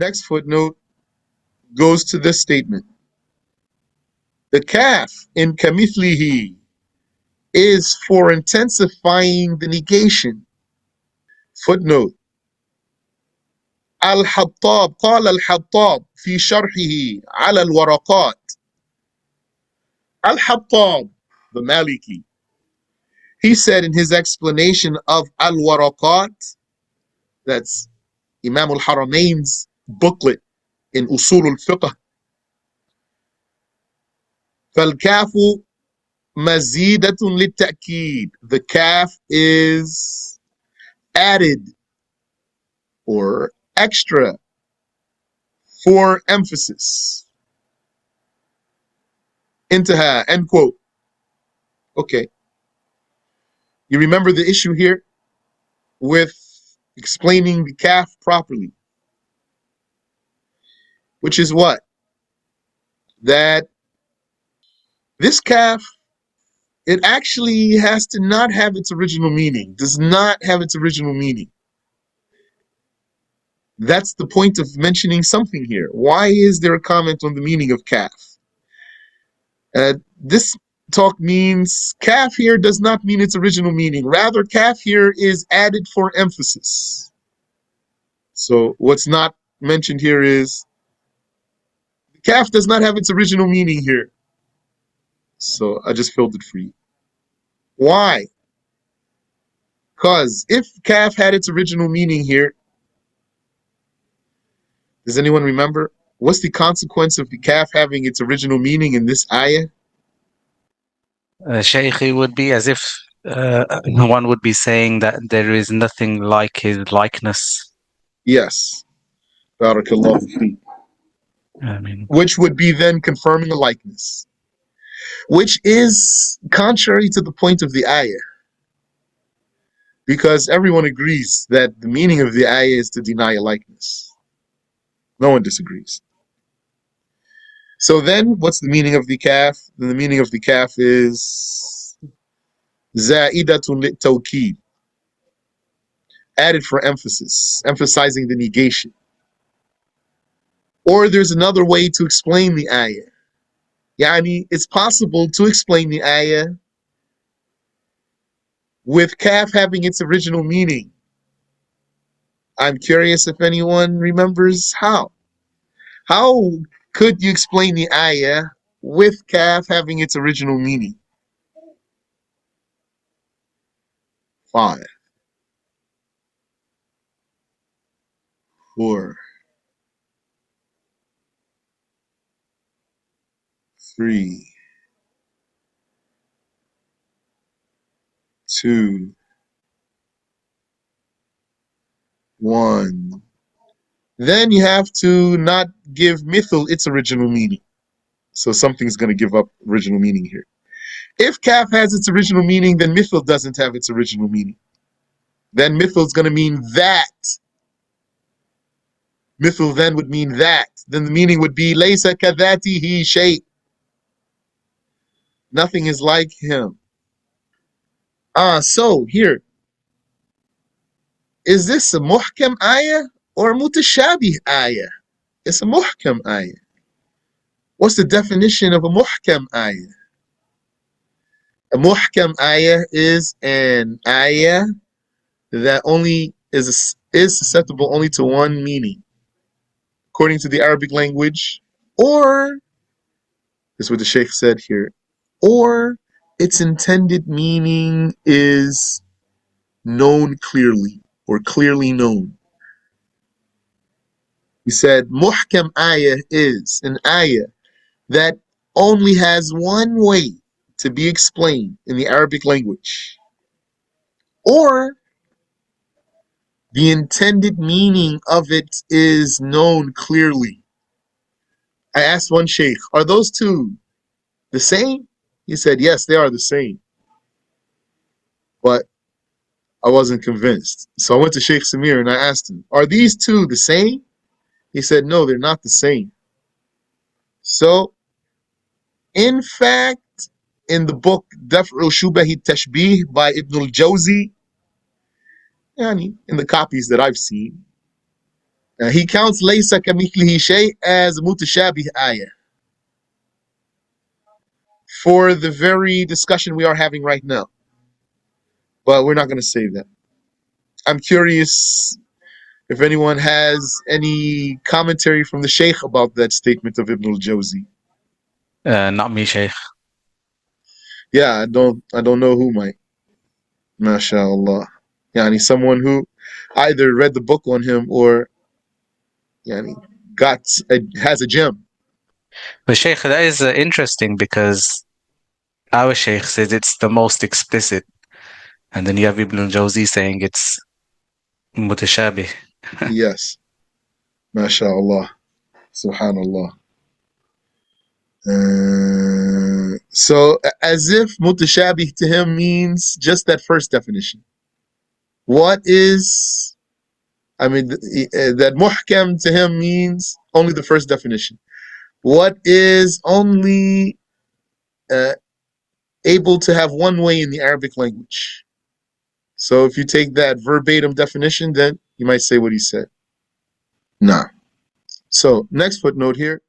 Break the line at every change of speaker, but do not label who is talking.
Next footnote goes to this statement. The kaf in Kamithlihi is for intensifying the negation. Footnote. الحطاب قال الحطاب في شرحه على الورقات. Al-Hattab, the Maliki, he said in his explanation of Al-Waraqat, that's Imam al-Haramain's booklet in Usul al-Fiqh, فَالْكَافُ مَزِيدَةٌ لِلتَّأْكِيد. The kaf is added or extra for emphasis. Intaha, end quote. Okay. You remember the issue here with explaining the kaf properly, which is what? That this kaf, it actually has to not have its original meaning, does not have its original meaning. That's the point of mentioning something here. Why is there a comment on the meaning of kaf? This talk means kaf here does not mean its original meaning. Rather, kaf here is added for emphasis. So what's not mentioned here is the kaf does not have its original meaning here. So I just filled it for you. Why? Because if kaf had its original meaning here, does anyone remember? What's the consequence of the kaf having its original meaning in this ayah?
Shaykh, it would be as if one would be saying that there is nothing like his likeness.
Yes. Barakallahu feek. Which would be then confirming a likeness, which is contrary to the point of the ayah. Because everyone agrees that the meaning of the ayah is to deny a likeness. No one disagrees. So then, what's the meaning of the kaf? The meaning of the kaf is za'idatun lit-tawkid, added for emphasis, emphasizing the negation. Or there's another way to explain the ayah. Yani, it's possible to explain the ayah with kaf having its original meaning. I'm curious if anyone remembers how. How could you explain the ayah with kaf having its original meaning? 5, 4, 3, 2, 1. Then you have to not give mithil its original meaning. So something's going to give up original meaning here. If kaf has its original meaning, then mithil doesn't have its original meaning. Then mithil is going to mean that. Mithil then would mean that. Then the meaning would be Laysa kadhatihi Shay. Nothing is like him. So here, is this a MuHkam ayah or a mutashabih ayah? It's a MuHkam ayah. What's the definition of a MuHkam ayah? A MuHkam ayah is an ayah that only is susceptible only to one meaning, according to the Arabic language, or this is what the Shaykh said here, or its intended meaning is known clearly or clearly known. He said MuHkam ayah is an ayah that only has one way to be explained in the Arabic language, or the intended meaning of it is known clearly. I asked one sheikh, are those two the same? He said, yes, they are the same. But I wasn't convinced. So I went to Sheikh Samir and I asked him, are these two the same? He said, no, they're not the same. So, in fact, in the book Daf'u Shubahi Tashbih by Ibn al-Jawzi, in the copies that I've seen, He counts Laysa Kamithlihi Shay as a mutashabih ayah for the very discussion we are having right now. But we're not going to say that. I'm curious if anyone has any commentary from the Shaykh about that statement of Ibn al-Jawzi.
Not me, Shaykh.
Yeah, I don't know who might. MashaAllah. Yani someone who either read the book on him or yani has a gem.
But Shaykh, that is interesting because our Shaykh says it's the most explicit. And then you have Ibn al-Jawzi saying it's mutashabih.
Yes. MashaAllah. Subhanallah. So as if mutashabih to him means just that first definition. What is, that MuHkam to him means only the first definition. What is only able to have one way in the Arabic language. So if you take that verbatim definition, then you might say what he said. Nah. So next footnote here.